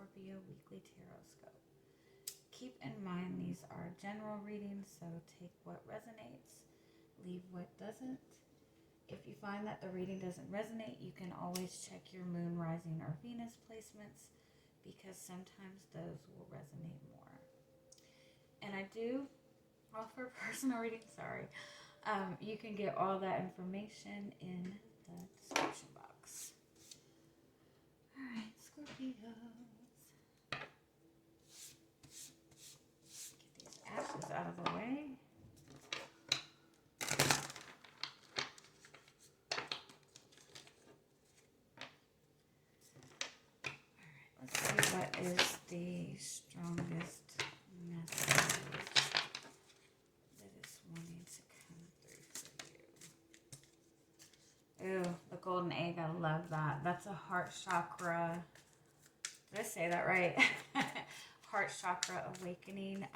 Scorpio Weekly Tarotscope. Keep in mind these are general readings, so take what resonates, leave what doesn't. If you find that the reading doesn't resonate, you can always check your moon, rising, or Venus placements because sometimes those will resonate more. And I do offer personal readings, you can get all that information in the description box. Alright, Scorpios. Get these ashes out of the way. Alright, let's see what is the strongest message that is wanting to come through for you. Ooh, the golden egg, I love that. That's a heart chakra. Did I say that right? Heart chakra awakening.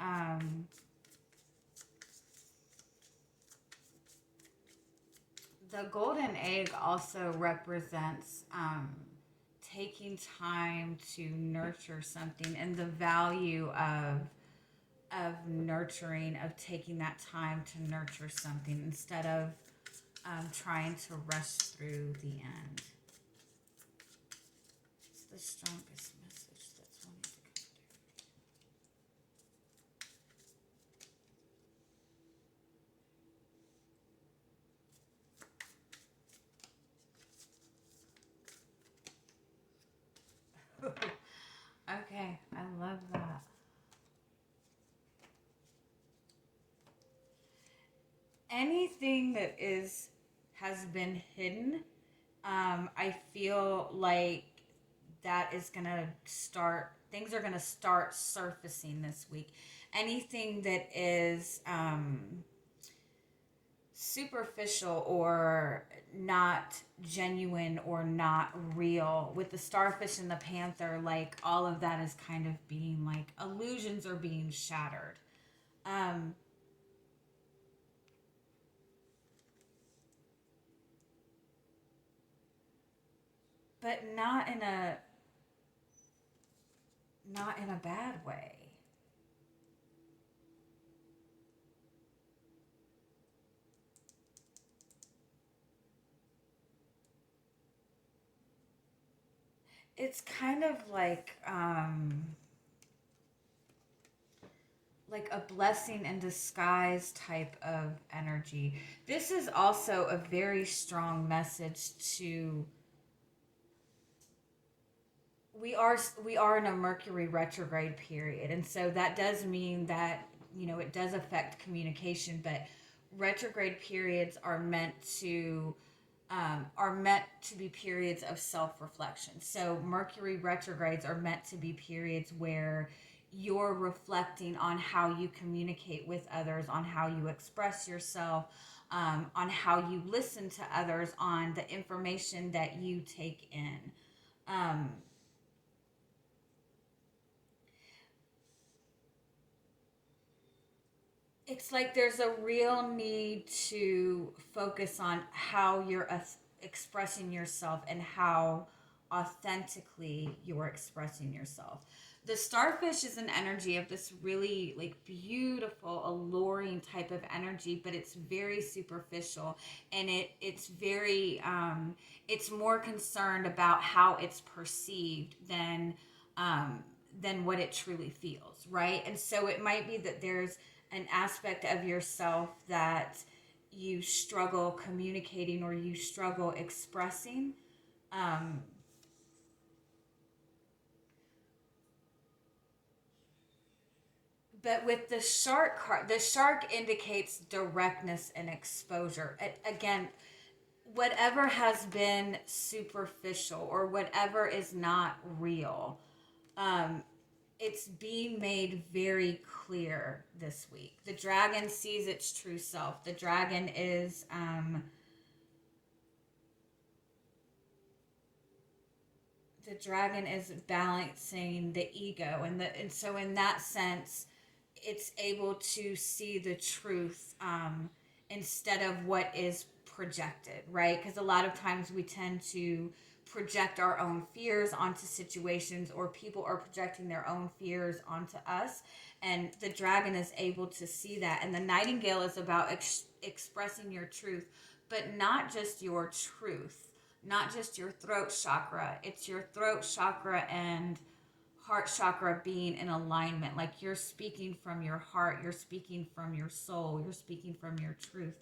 The golden egg also represents taking time to nurture something and the value of nurturing, of taking that time to nurture something instead of trying to rush through the end. It's the strongest message that's wanting to come through. Okay, I love that. Anything that has been hidden, I feel like that is gonna start. Things are gonna start surfacing this week. Anything that is superficial or not genuine or not real, with the starfish and the panther, like all of that is kind of being like illusions are being shattered. But not in a bad way. It's kind of like a blessing in disguise type of energy. This is also a very strong message to. We are in a Mercury retrograde period, and so that does mean that it does affect communication. But retrograde periods are meant to be periods of self-reflection. So Mercury retrogrades are meant to be periods where you're reflecting on how you communicate with others, on how you express yourself, on how you listen to others, on the information that you take in. It's like there's a real need to focus on how you're expressing yourself and how authentically you're expressing yourself. The starfish is an energy of this really like beautiful, alluring type of energy, but it's very superficial, and it's very it's more concerned about how it's perceived than what it truly feels, right? And so it might be that there's an aspect of yourself that you struggle communicating or you struggle expressing. But with the shark card, the shark indicates directness and exposure. Again, whatever has been superficial or whatever is not real, it's being made very clear this week. The dragon sees its true self. The dragon is balancing the ego, and so in that sense, it's able to see the truth instead of what is projected, right? Because a lot of times we tend to project our own fears onto situations, or people are projecting their own fears onto us. And the dragon is able to see that. And the nightingale is about expressing your truth, but not just your truth, not just your throat chakra. It's your throat chakra and heart chakra being in alignment. Like you're speaking from your heart, you're speaking from your soul, you're speaking from your truth.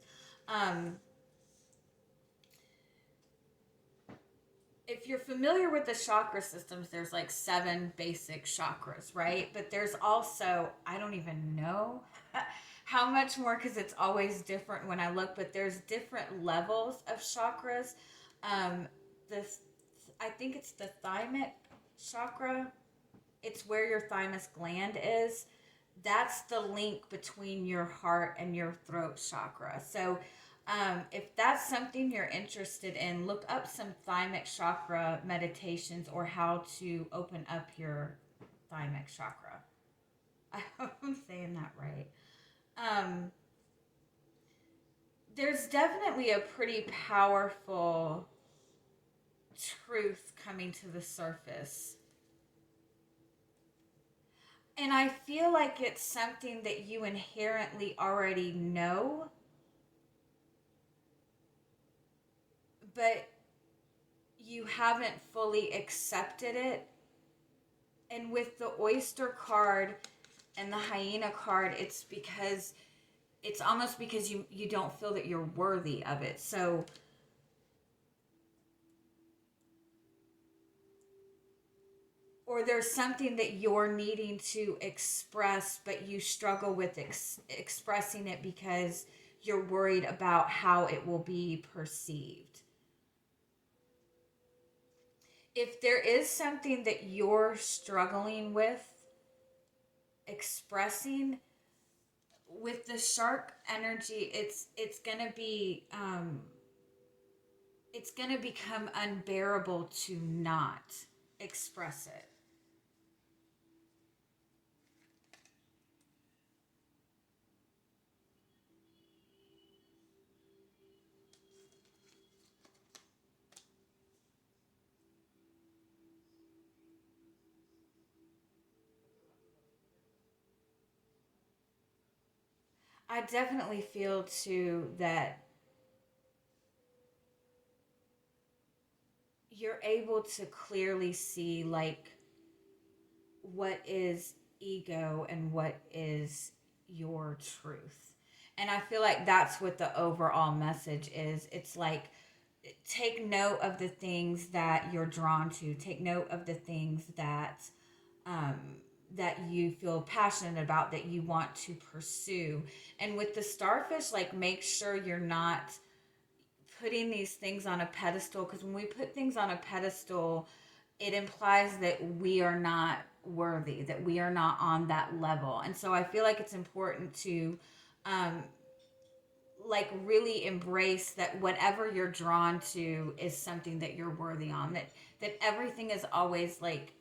If you're familiar with the chakra systems, there's like 7 basic chakras, right? But there's also, I don't even know how much more, because it's always different when I look, but there's different levels of chakras. I think it's the thymic chakra. It's where your thymus gland is. That's the link between your heart and your throat chakra. So if that's something you're interested in, look up some thymic chakra meditations, or how to open up your thymic chakra. I hope I'm saying that right. There's definitely a pretty powerful truth coming to the surface. And I feel like it's something that you inherently already know, but you haven't fully accepted it. And with the oyster card and the hyena card, it's almost because you don't feel that you're worthy of it. So or there's something that you're needing to express, but you struggle with expressing it because you're worried about how it will be perceived. If there is something that you're struggling with expressing, with the shark energy, it's gonna become unbearable to not express it. I definitely feel too that you're able to clearly see like what is ego and what is your truth. And I feel like that's what the overall message is. It's like, take note of the things that you're drawn to. Take note of the things that that you feel passionate about, that you want to pursue. And with the starfish, like, make sure you're not putting these things on a pedestal, because when we put things on a pedestal, it implies that we are not worthy, that we are not on that level. And so I feel like it's important to like really embrace that whatever you're drawn to is something that you're worthy on, that everything is always like,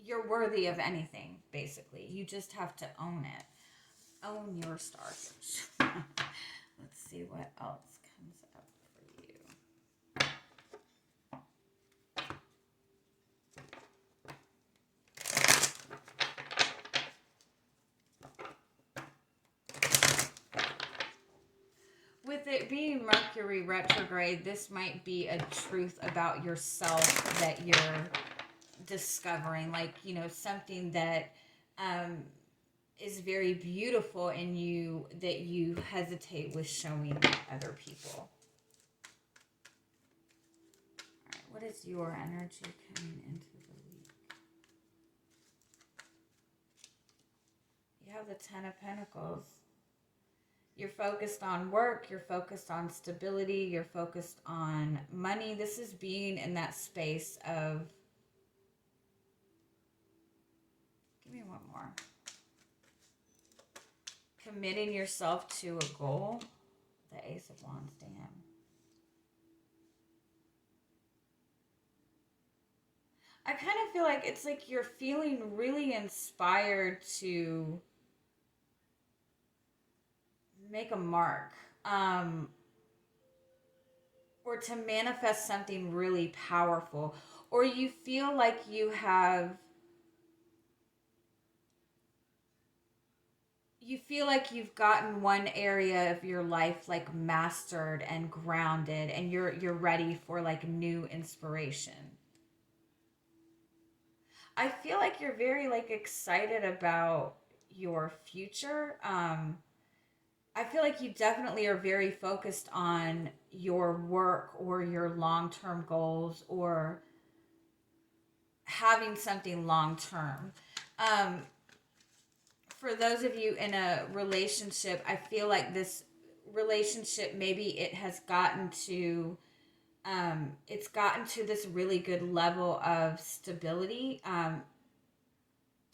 you're worthy of anything. Basically, you just have to own it. Own your starfish. Let's see what else comes up for you. With it being Mercury retrograde, this might be a truth about yourself that you're discovering, like, something that is very beautiful in you that you hesitate with showing other people. All right, what is your energy coming into the week? You have the 10 of Pentacles. You're focused on work, you're focused on stability, you're focused on money. This is being in that space of, give me one more. Committing yourself to a goal. The Ace of Wands, damn. I kind of feel like it's like you're feeling really inspired to make a mark. or to manifest something really powerful, or you feel like you've gotten one area of your life like mastered and grounded, and you're ready for like new inspiration. I feel like you're very like excited about your future. I feel like you definitely are very focused on your work or your long-term goals, or having something long-term. Um, for those of you in a relationship, I feel like this relationship, maybe it has gotten to it's gotten to this really good level of stability,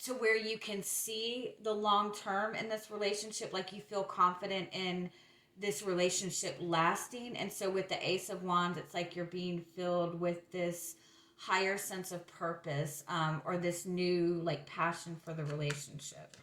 to where you can see the long term in this relationship, like you feel confident in this relationship lasting. And so with the Ace of Wands, it's like you're being filled with this higher sense of purpose, or this new like passion for the relationship.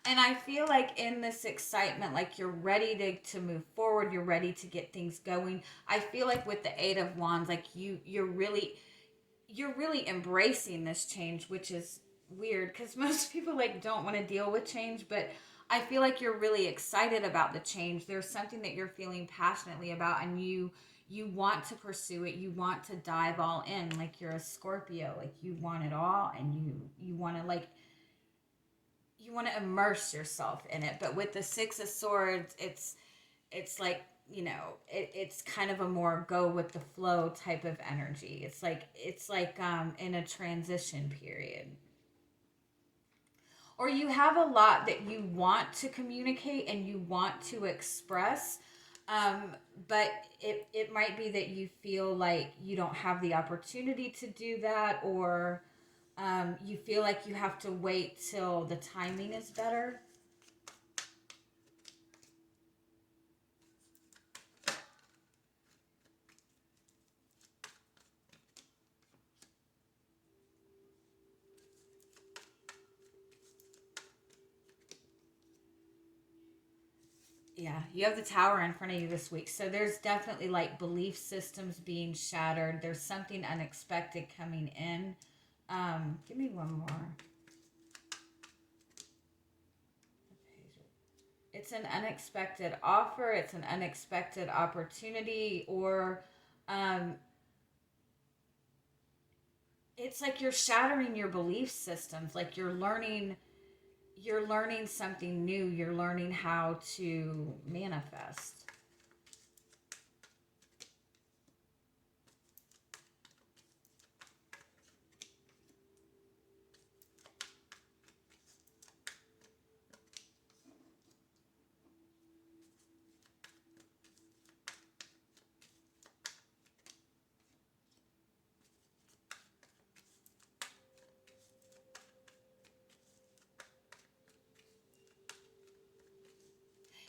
And I feel like in this excitement, like you're ready to move forward, you're ready to get things going. I feel like with the Eight of Wands, like you're really embracing this change, which is weird because most people like don't want to deal with change, but I feel like you're really excited about the change. There's something that you're feeling passionately about, and you want to pursue it. You want to dive all in, like you're a Scorpio, like you want it all, and you want to like you want to immerse yourself in it. But with the Six of Swords, it's like, it's kind of a more go with the flow type of energy. It's like in a transition period, or you have a lot that you want to communicate and you want to express, um, but it might be that you feel like you don't have the opportunity to do that, or you feel like you have to wait till the timing is better. Yeah, you have the Tower in front of you this week. So there's definitely like belief systems being shattered. There's something unexpected coming in. Give me one more. It's an unexpected offer, it's an unexpected opportunity, or um, it's like you're shattering your belief systems. Like you're learning something new. You're learning how to manifest.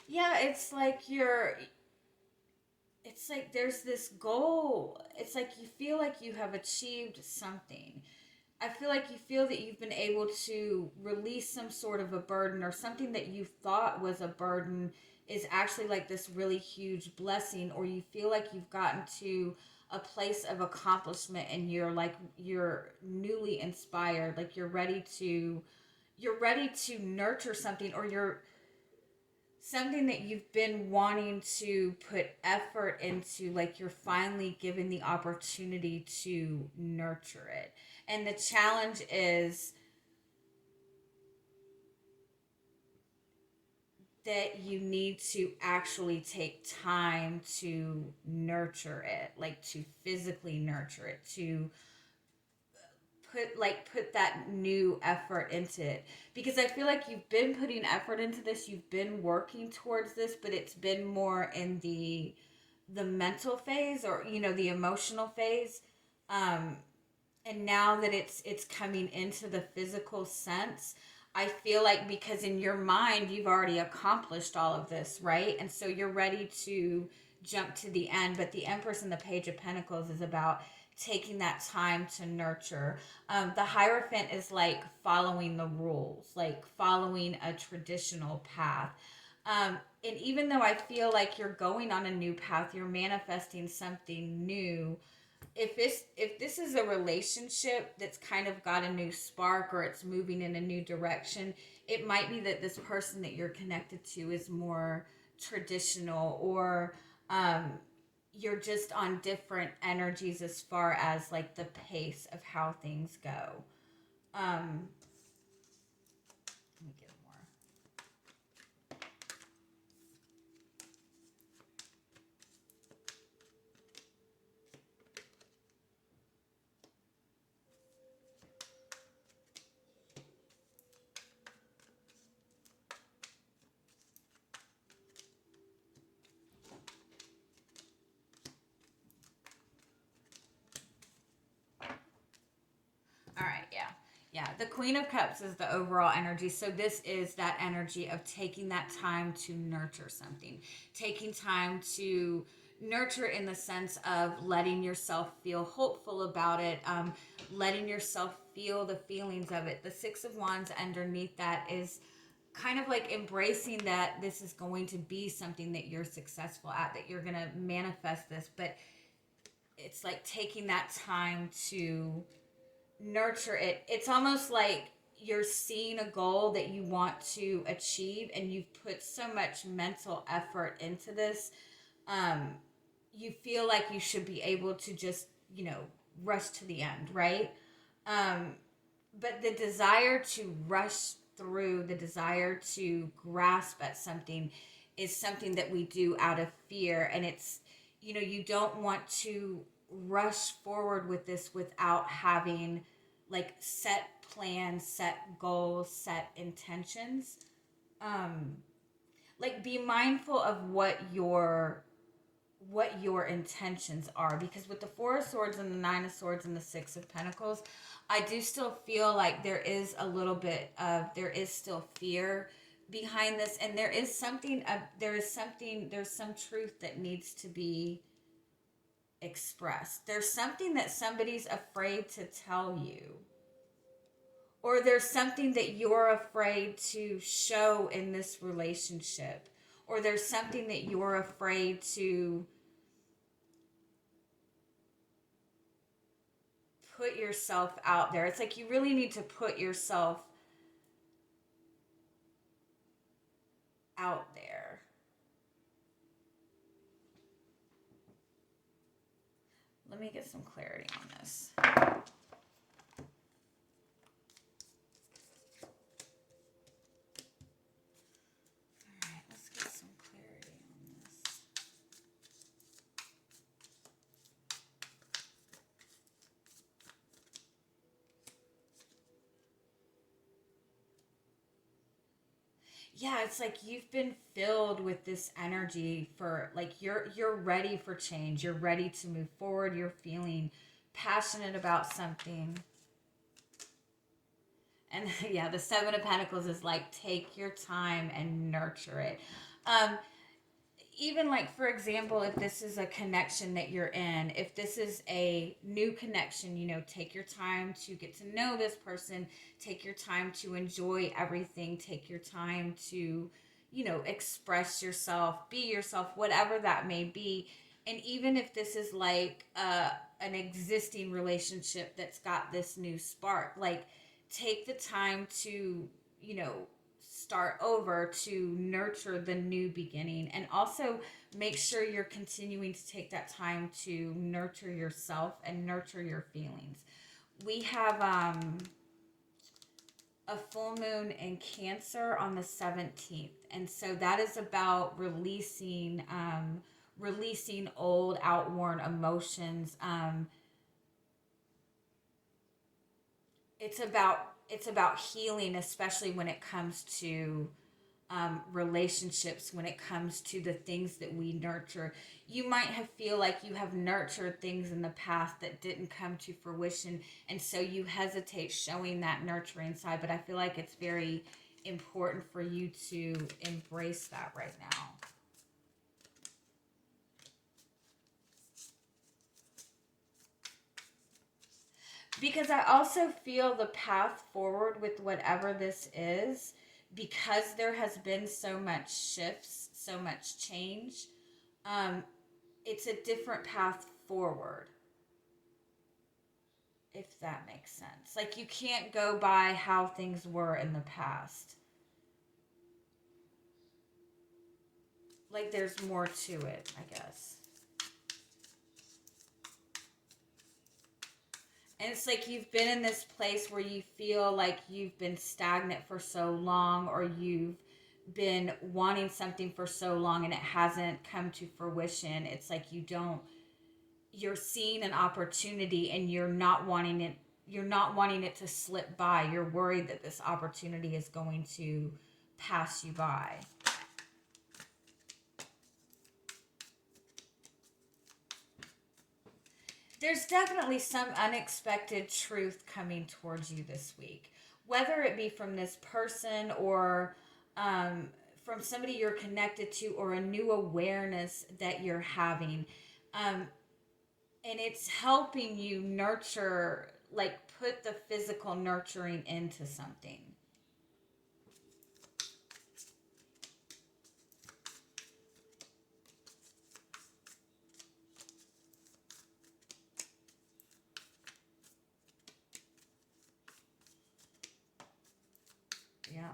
Yeah, it's like there's this goal. It's like you feel like you have achieved something. I feel like you feel that you've been able to release some sort of a burden, or something that you thought was a burden is actually like this really huge blessing, or you feel like you've gotten to a place of accomplishment, and you're newly inspired, like you're ready to nurture something, or you're something that you've been wanting to put effort into, like you're finally given the opportunity to nurture it. And the challenge is that you need to actually take time to nurture it, like to physically nurture it, to put that new effort into it, because I feel like you've been putting effort into this, you've been working towards this, but it's been more in the mental phase, or the emotional phase, um and now that it's coming into the physical sense, I feel like, because in your mind you've already accomplished all of this, right? And so you're ready to jump to the end. But the Empress and the Page of Pentacles is about taking that time to nurture. The Hierophant is like following the rules, like following a traditional path. And even though I feel like you're going on a new path, you're manifesting something new. If this is a relationship that's kind of got a new spark, or it's moving in a new direction, it might be that this person that you're connected to is more traditional, or you're just on different energies as far as like the pace of how things go. Let me get more. All right, yeah. Yeah, the Queen of Cups is the overall energy. So this is that energy of taking that time to nurture something. Taking time to nurture in the sense of letting yourself feel hopeful about it, letting yourself feel the feelings of it. The Six of Wands underneath that is kind of like embracing that this is going to be something that you're successful at, that you're going to manifest this, but it's like taking that time to nurture it. It's almost like you're seeing a goal that you want to achieve, and you've put so much mental effort into this. You feel like you should be able to just, rush to the end, right? But the desire to rush through, the desire to grasp at something, is something that we do out of fear. And it's, you don't want to rush forward with this without having like set plans, set goals, set intentions. Like be mindful of what your intentions are, because with the Four of Swords and the Nine of Swords and the Six of Pentacles, I do still feel like there is a little bit of, there is still fear behind this, and there's some truth that needs to be expressed. There's something that somebody's afraid to tell you, or there's something that you're afraid to show in this relationship, or there's something that you're afraid to put yourself out there. It's like you really need to put yourself out there. Let me get some clarity on this. Yeah, it's like you've been filled with this energy for like you're ready for change. You're ready to move forward. You're feeling passionate about something. And yeah, the Seven of Pentacles is like, take your time and nurture it. Even like, for example, if this is a connection that you're in, if this is a new connection, take your time to get to know this person, take your time to enjoy everything, take your time to, express yourself, be yourself, whatever that may be. And even if this is like an existing relationship that's got this new spark, like take the time to, start over, to nurture the new beginning, and also make sure you're continuing to take that time to nurture yourself and nurture your feelings. We have a full moon in Cancer on the 17th, and so that is about releasing old, outworn emotions. It's about healing, especially when it comes to relationships, when it comes to the things that we nurture. You might feel like you have nurtured things in the past that didn't come to fruition, and so you hesitate showing that nurturing side, but I feel like it's very important for you to embrace that right now. Because I also feel the path forward with whatever this is, because there has been so much shifts, so much change, it's a different path forward, if that makes sense. Like, you can't go by how things were in the past. Like, there's more to it, I guess. And it's like you've been in this place where you feel like you've been stagnant for so long, or you've been wanting something for so long and it hasn't come to fruition. It's like you're seeing an opportunity and you're not wanting it to slip by. You're worried that this opportunity is going to pass you by. There's definitely some unexpected truth coming towards you this week, whether it be from this person or from somebody you're connected to, or a new awareness that you're having. And it's helping you nurture, like, put the physical nurturing into something. Yeah.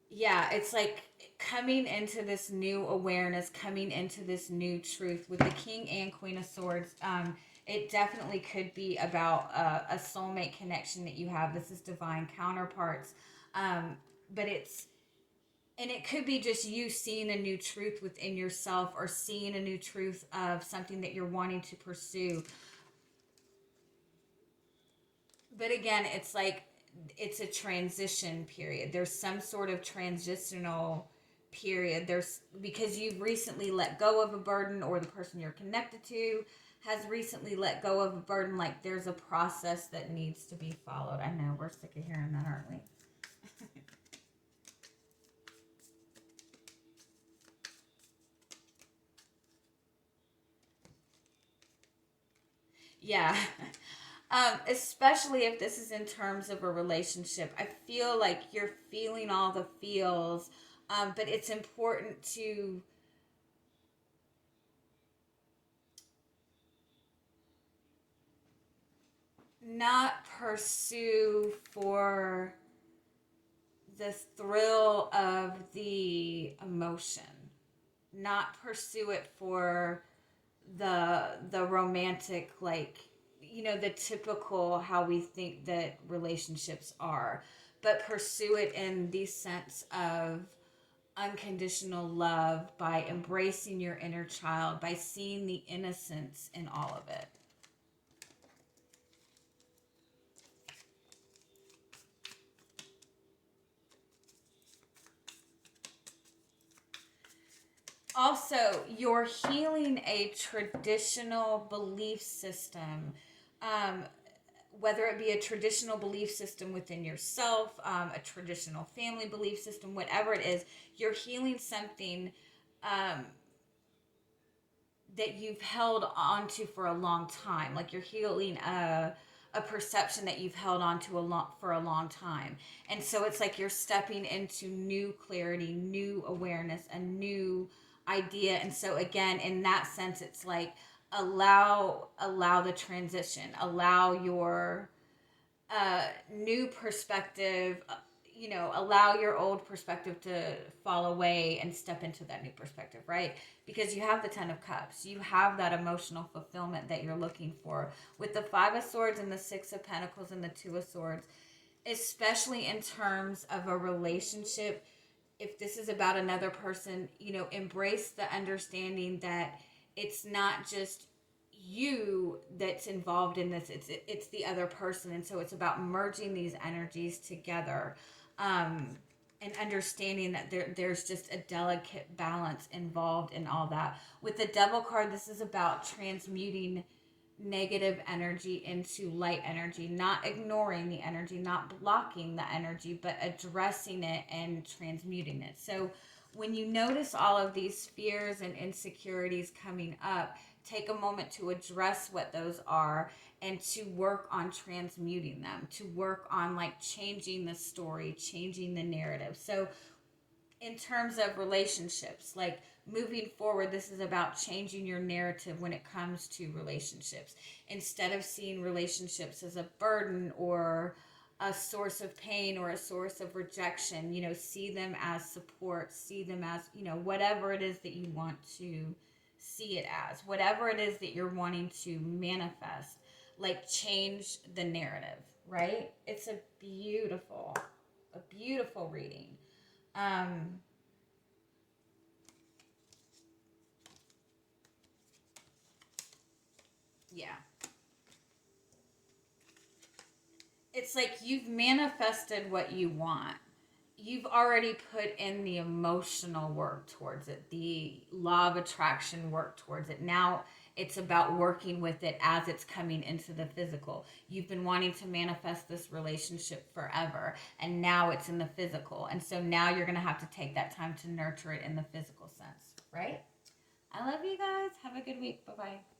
Yeah, it's like coming into this new awareness, coming into this new truth with the King and Queen of Swords. It definitely could be about a soulmate connection that you have. This is divine counterparts. But it could be just you seeing a new truth within yourself, or seeing a new truth of something that you're wanting to pursue. But again, it's like it's a transition period. There's some sort of transitional period. There's, because you've recently let go of a burden, or the person you're connected to has recently let go of a burden. Like, there's a process that needs to be followed. I know, we're sick of hearing that, aren't we? Yeah. Especially if this is in terms of a relationship. I feel like you're feeling all the feels, but it's important to not pursue for the thrill of the emotion, not pursue it for the romantic, like, the typical how we think that relationships are, but pursue it in the sense of unconditional love, by embracing your inner child, by seeing the innocence in all of it. Also, you're healing a traditional belief system, whether it be a traditional belief system within yourself, a traditional family belief system, whatever it is, you're healing something that you've held onto for a long time. Like, you're healing a perception that you've held on to for a long time. And so it's like you're stepping into new clarity, new awareness, a new idea. And so again, in that sense, it's like allow the transition, allow your new perspective, allow your old perspective to fall away and step into that new perspective, right? Because you have the 10 of Cups. You have that emotional fulfillment that you're looking for. With the 5 of Swords and the 6 of Pentacles and the 2 of Swords, especially in terms of a relationship, if this is about another person, embrace the understanding that it's not just you that's involved in this, it's the other person. And so it's about merging these energies together, and understanding that there's just a delicate balance involved in all that. With the Devil card, this is about transmuting negative energy into light energy, not ignoring the energy, not blocking the energy, but addressing it and transmuting it. So when you notice all of these fears and insecurities coming up, take a moment to address what those are and to work on transmuting them, to work on like changing the story, changing the narrative. So in terms of relationships, like moving forward, this is about changing your narrative when it comes to relationships. Instead of seeing relationships as a burden or a source of pain or a source of rejection, you know, see them as support, see them as, you know, whatever it is that you want to see it as, whatever it is that you're wanting to manifest, like change the narrative, right? It's a beautiful reading. Yeah. It's like you've manifested what you want. You've already put in the emotional work towards it, the law of attraction work towards it. Now it's about working with it as it's coming into the physical. You've been wanting to manifest this relationship forever, and now it's in the physical. And so now you're going to have to take that time to nurture it in the physical sense, right? I love you guys. Have a good week. Bye-bye.